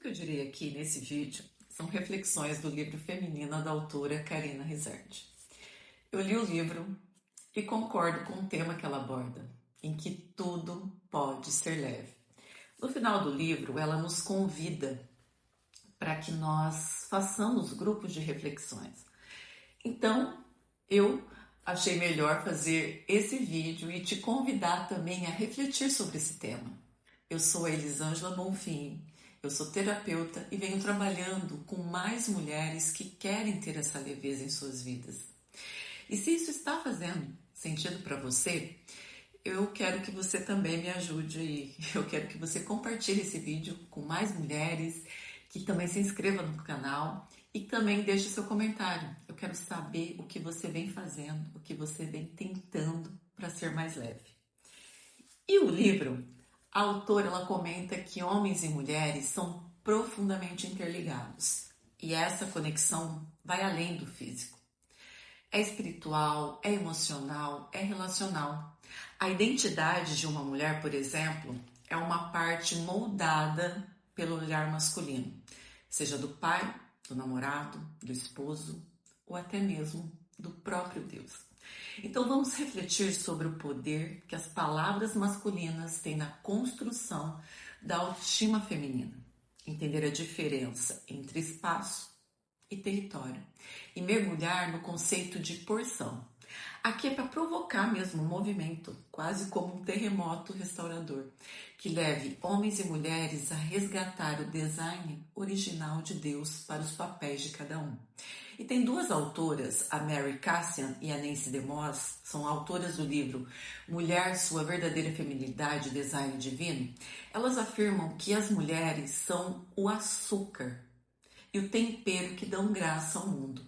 que eu direi aqui nesse vídeo são reflexões do livro Feminina da autora Karina Rizardi. Eu li o livro e concordo com o tema que ela aborda, em que tudo pode ser leve. No final do livro, ela nos convida para que nós façamos grupos de reflexões. Então, eu achei melhor fazer esse vídeo e te convidar também a refletir sobre esse tema. Eu sou a Elisângela Bonfim, eu sou terapeuta e venho trabalhando com mais mulheres que querem ter essa leveza em suas vidas. E se isso está fazendo sentido para você, eu quero que você também me ajude e eu quero que você compartilhe esse vídeo com mais mulheres, que também se inscreva no canal e também deixe seu comentário. Eu quero saber o que você vem fazendo, o que você vem tentando para ser mais leve. E o livro, a autora ela comenta que homens e mulheres são profundamente interligados e essa conexão vai além do físico. É espiritual, é emocional, é relacional. A identidade de uma mulher, por exemplo, é uma parte moldada pelo olhar masculino, seja do pai, do namorado, do esposo ou até mesmo do próprio Deus. Então vamos refletir sobre o poder que as palavras masculinas têm na construção da autoestima feminina, entender a diferença entre espaço e território e mergulhar no conceito de porção. Aqui é para provocar mesmo um movimento, quase como um terremoto restaurador, que leve homens e mulheres a resgatar o design original de Deus para os papéis de cada um. E tem duas autoras, a Mary Cassian e a Nancy DeMoss, são autoras do livro Mulher, Sua Verdadeira Feminilidade, Design Divino. Elas afirmam que as mulheres são o açúcar e o tempero que dão graça ao mundo.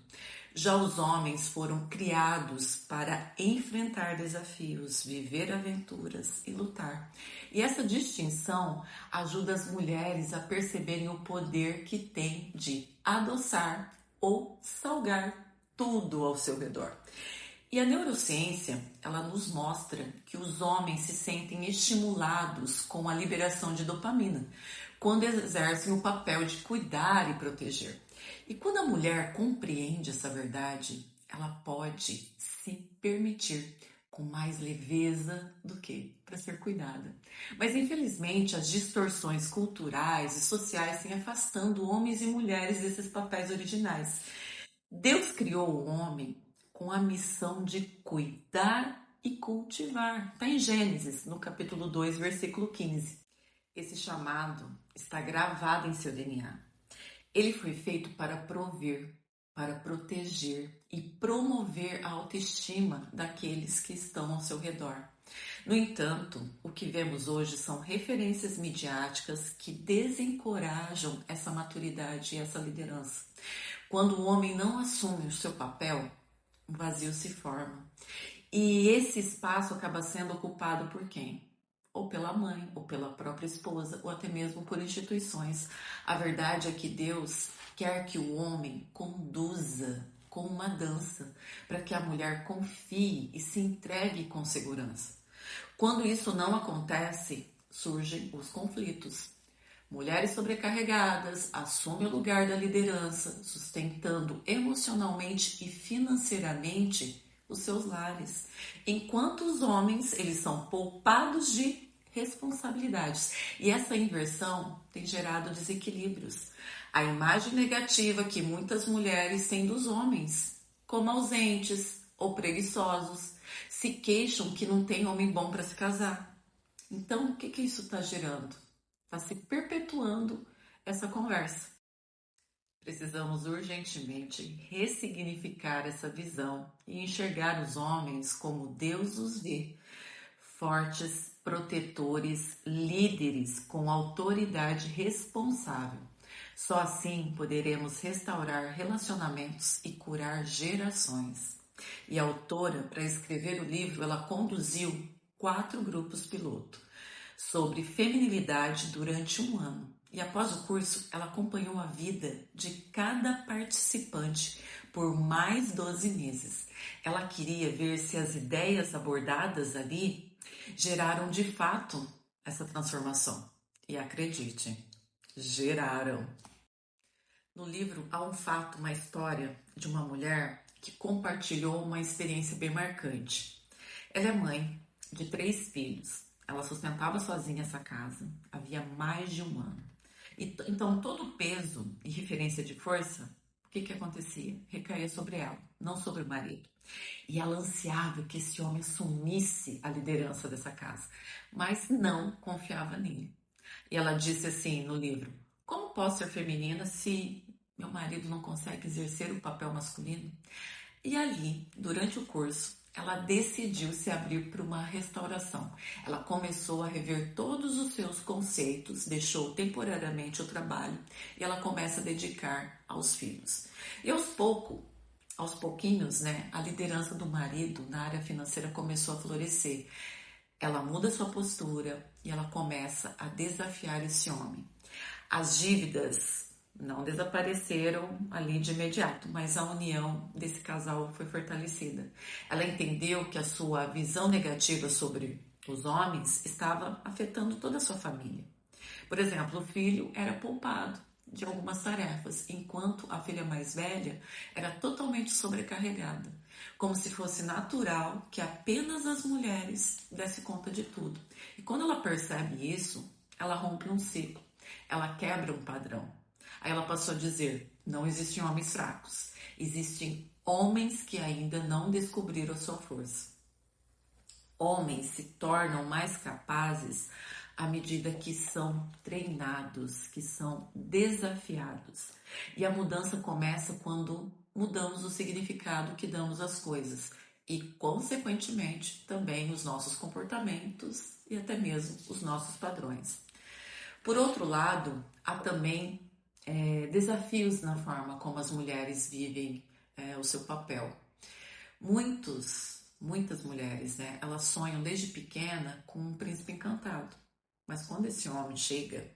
Já os homens foram criados para enfrentar desafios, viver aventuras e lutar. E essa distinção ajuda as mulheres a perceberem o poder que têm de adoçar ou salgar tudo ao seu redor. E a neurociência, ela nos mostra que os homens se sentem estimulados com a liberação de dopamina, quando exercem o papel de cuidar e proteger. E quando a mulher compreende essa verdade, ela pode se permitir com mais leveza do que para ser cuidada. Mas infelizmente as distorções culturais e sociais têm afastando homens e mulheres desses papéis originais. Deus criou o homem com a missão de cuidar e cultivar. Está em Gênesis, no capítulo 2, versículo 15. Esse chamado está gravado em seu DNA. Ele foi feito para prover, para proteger e promover a autoestima daqueles que estão ao seu redor. No entanto, o que vemos hoje são referências midiáticas que desencorajam essa maturidade e essa liderança. Quando o homem não assume o seu papel, um vazio se forma. E esse espaço acaba sendo ocupado por quem? Ou pela mãe, ou pela própria esposa, ou até mesmo por instituições. A verdade é que Deus quer que o homem conduza com uma dança, para que a mulher confie e se entregue com segurança. Quando isso não acontece, surgem os conflitos. Mulheres sobrecarregadas assumem o lugar da liderança, sustentando emocionalmente e financeiramente os seus lares, enquanto os homens eles são poupados de responsabilidades. E essa inversão tem gerado desequilíbrios. A imagem negativa que muitas mulheres têm dos homens, como ausentes ou preguiçosos, se queixam que não tem homem bom para se casar. Então, o que isso está gerando? Está se perpetuando essa conversa. Precisamos urgentemente ressignificar essa visão e enxergar os homens como Deus os vê, fortes, protetores, líderes com autoridade responsável. Só assim poderemos restaurar relacionamentos e curar gerações. E a autora, para escrever o livro, ela conduziu 4 grupos piloto sobre feminilidade durante 1 ano. E após o curso, ela acompanhou a vida de cada participante por mais 12 meses. Ela queria ver se as ideias abordadas ali geraram de fato essa transformação. E acredite, geraram. No livro há um fato, uma história de uma mulher que compartilhou uma experiência bem marcante. Ela é mãe de 3 filhos. Ela sustentava sozinha essa casa havia mais de um ano. Então, todo o peso e referência de força, o que acontecia? Recaía sobre ela, não sobre o marido. E ela ansiava que esse homem assumisse a liderança dessa casa, mas não confiava nele. E ela disse assim no livro: como posso ser feminina se meu marido não consegue exercer o papel masculino? E ali, durante o curso, ela decidiu se abrir para uma restauração. Ela começou a rever todos os seus conceitos, deixou temporariamente o trabalho e ela começa a dedicar aos filhos. E aos pouquinhos, né, a liderança do marido na área financeira começou a florescer. Ela muda sua postura e ela começa a desafiar esse homem. As dívidas não desapareceram ali de imediato, mas a união desse casal foi fortalecida. Ela entendeu que a sua visão negativa sobre os homens estava afetando toda a sua família. Por exemplo, o filho era poupado de algumas tarefas, enquanto a filha mais velha era totalmente sobrecarregada, como se fosse natural que apenas as mulheres dessem conta de tudo. E quando ela percebe isso, ela rompe um ciclo, ela quebra um padrão. Aí ela passou a dizer: não existem homens fracos, existem homens que ainda não descobriram a sua força. Homens se tornam mais capazes à medida que são treinados, que são desafiados. E a mudança começa quando mudamos o significado que damos às coisas e, consequentemente, também os nossos comportamentos e até mesmo os nossos padrões. Por outro lado, há também desafios na forma como as mulheres vivem o seu papel. Muitas mulheres, né, elas sonham desde pequena com um príncipe encantado. Mas quando esse homem chega,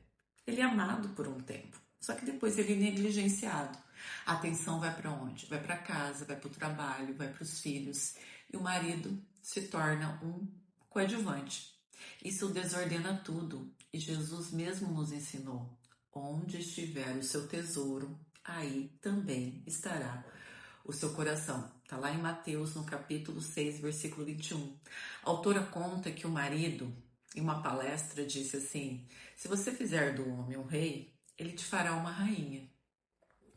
ele é amado por um tempo. Só que depois ele é negligenciado. A atenção vai para onde? Vai para casa, vai para o trabalho, vai para os filhos. E o marido se torna um coadjuvante. Isso desordena tudo. E Jesus mesmo nos ensinou: onde estiver o seu tesouro, aí também estará o seu coração. Está lá em Mateus, no capítulo 6, versículo 21. A autora conta que o marido, em uma palestra, disse assim: se você fizer do homem um rei, ele te fará uma rainha.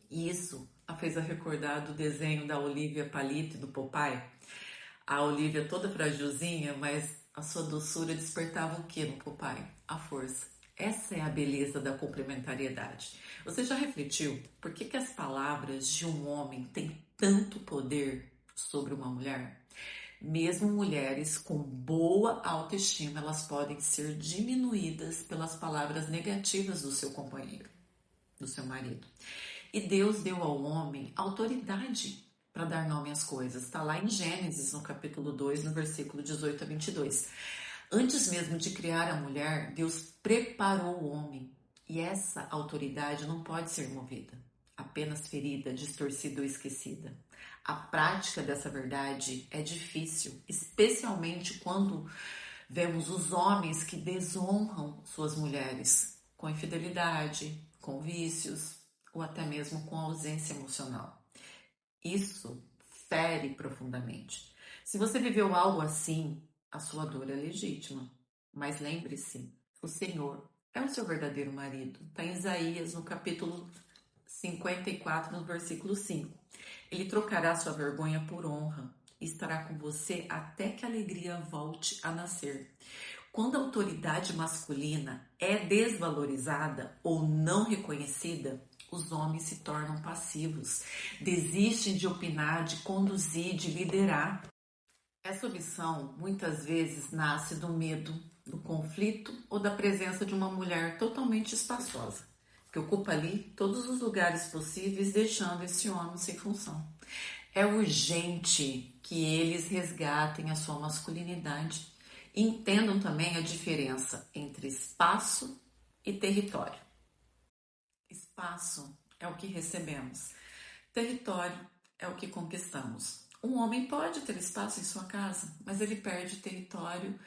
E isso a fez a recordar do desenho da Olivia Palito e do Popeye. A Olivia toda fragilzinha, mas a sua doçura despertava o que no Popeye? A força. Essa é a beleza da complementariedade. Você já refletiu por que as palavras de um homem têm tanto poder sobre uma mulher? Mesmo mulheres com boa autoestima, elas podem ser diminuídas pelas palavras negativas do seu companheiro, do seu marido. E Deus deu ao homem autoridade para dar nome às coisas. Está lá em Gênesis, no capítulo 2, no versículo 18 a 22. Antes mesmo de criar a mulher, Deus preparou o homem. E essa autoridade não pode ser movida, apenas ferida, distorcida ou esquecida. A prática dessa verdade é difícil, especialmente quando vemos os homens que desonram suas mulheres com infidelidade, com vícios ou até mesmo com ausência emocional. Isso fere profundamente. Se você viveu algo assim, a sua dor é legítima. Mas lembre-se, o Senhor é o seu verdadeiro marido. Está em Isaías, no capítulo 54, no versículo 5. Ele trocará sua vergonha por honra e estará com você até que a alegria volte a nascer. Quando a autoridade masculina é desvalorizada ou não reconhecida, os homens se tornam passivos, desistem de opinar, de conduzir, de liderar. Essa omissão muitas vezes nasce do medo, do conflito ou da presença de uma mulher totalmente espaçosa, que ocupa ali todos os lugares possíveis, deixando esse homem sem função. É urgente que eles resgatem a sua masculinidade e entendam também a diferença entre espaço e território. Espaço é o que recebemos, território é o que conquistamos. Um homem pode ter espaço em sua casa, mas ele perde território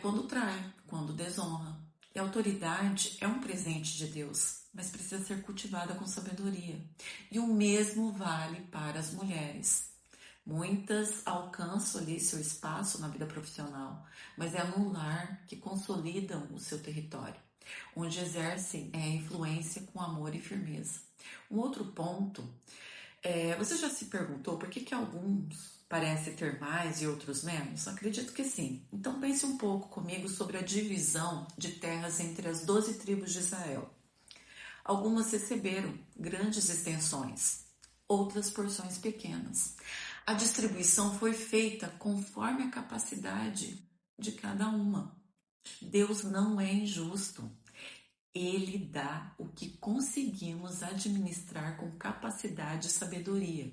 quando trai, quando desonra. E a autoridade é um presente de Deus, mas precisa ser cultivada com sabedoria. E o mesmo vale para as mulheres. Muitas alcançam ali seu espaço na vida profissional, mas é no lar que consolidam o seu território, onde exercem influência com amor e firmeza. Um outro ponto você já se perguntou por que alguns parecem ter mais e outros menos? Acredito que sim. Então pense um pouco comigo sobre a divisão de terras entre as 12 tribos de Israel. Algumas receberam grandes extensões, outras porções pequenas. A distribuição foi feita conforme a capacidade de cada uma. Deus não é injusto. Ele dá o que conseguimos administrar com capacidade e sabedoria.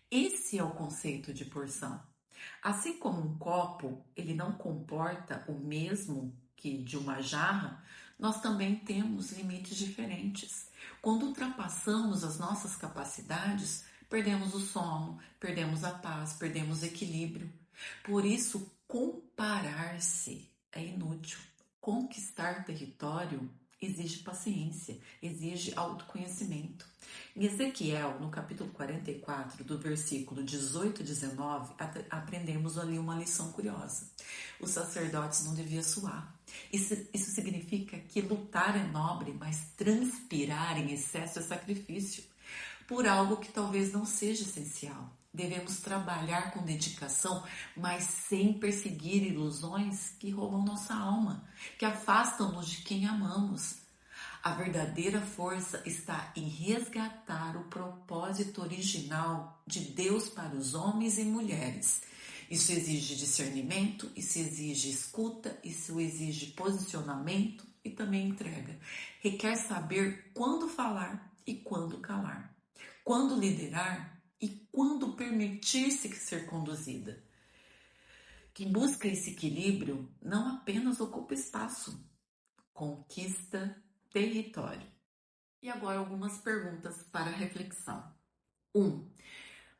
Esse é o conceito de porção. Assim como um copo, ele não comporta o mesmo que de uma jarra, nós também temos limites diferentes. Quando ultrapassamos as nossas capacidades, perdemos o sono, perdemos a paz, perdemos o equilíbrio. Por isso, comparar-se é inútil. Conquistar território exige paciência, exige autoconhecimento. Em Ezequiel, no capítulo 44, do versículo 18 e 19, aprendemos ali uma lição curiosa. Os sacerdotes não deviam suar. Isso significa que lutar é nobre, mas transpirar em excesso é sacrifício, por algo que talvez não seja essencial. Devemos trabalhar com dedicação, mas sem perseguir ilusões que roubam nossa alma, que afastam-nos de quem amamos. A verdadeira força está em resgatar o propósito original de Deus para os homens e mulheres. Isso exige discernimento, isso exige escuta, isso exige posicionamento e também entrega. Requer saber quando falar e quando calar, quando liderar e quando permitir-se ser conduzida. Quem busca esse equilíbrio não apenas ocupa espaço, conquista território. E agora algumas perguntas para reflexão. 1.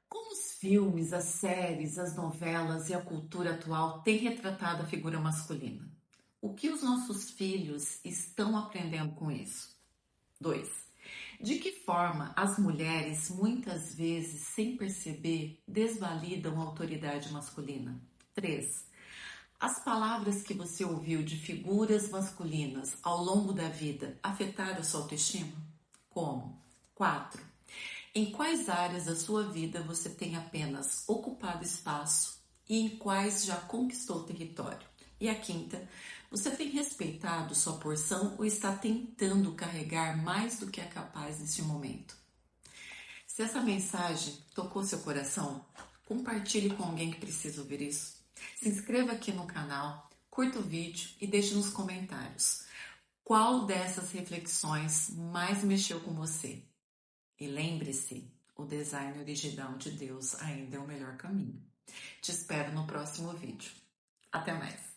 Como os filmes, as séries, as novelas e a cultura atual têm retratado a figura masculina? O que os nossos filhos estão aprendendo com isso? 2. De que forma as mulheres, muitas vezes sem perceber, desvalidam a autoridade masculina? 3. As palavras que você ouviu de figuras masculinas ao longo da vida afetaram a sua autoestima? Como? 4. Em quais áreas da sua vida você tem apenas ocupado espaço e em quais já conquistou território? E a quinta, você tem respeitado sua porção ou está tentando carregar mais do que é capaz neste momento? Se essa mensagem tocou seu coração, compartilhe com alguém que precisa ouvir isso. Se inscreva aqui no canal, curta o vídeo e deixe nos comentários qual dessas reflexões mais mexeu com você. E lembre-se, o design original de Deus ainda é o melhor caminho. Te espero no próximo vídeo. Até mais!